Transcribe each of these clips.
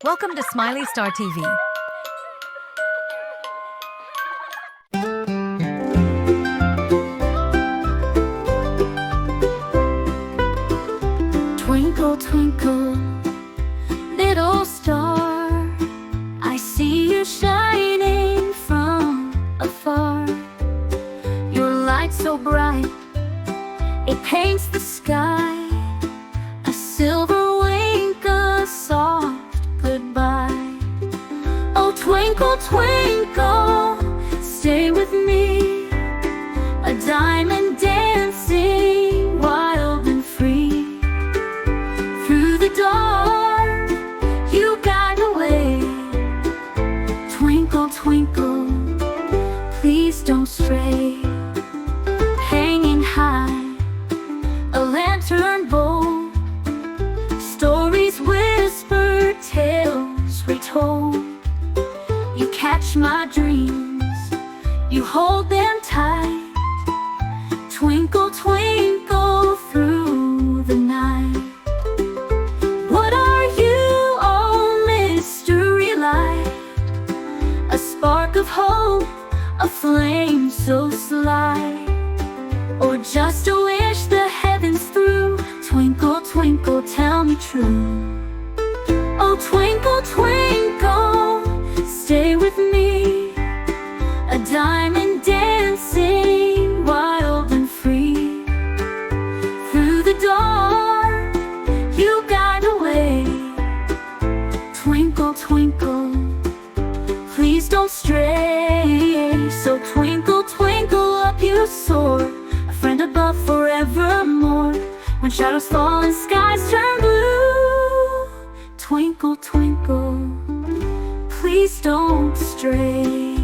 Welcome to Smiley Star TV. Twinkle, twinkle, little star, I see you shining from afar. Your light so bright, it paints the sky a silver wink, a soft goodbye. Oh, twinkle, twinkle, stay with me, a diamond dancing wild and free. Through the dark, you guide the way. Twinkle, twinkle, please don't stray. Hanging high, a lantern bold, stories whispered, tales retold. You catch my dreams, you hold them tight. Twinkle, twinkle through the night. What are you, oh mystery light? A spark of hope, a flame so sly, or just a wish the heavens threw? Twinkle, twinkle, tell me true. Oh, twinkle, twinkle, stay with me, a diamond dancing wild and free. Through the dark, you guide the way. Twinkle, twinkle, please don't stray. So twinkle, twinkle, up you soar, a friend above forevermore. When shadows fall and skies turn blue, twinkle, twinkle, please don't stray.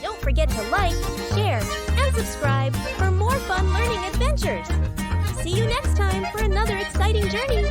Don't forget to like, share, and subscribe for more fun learning adventures. See you next time for another exciting journey.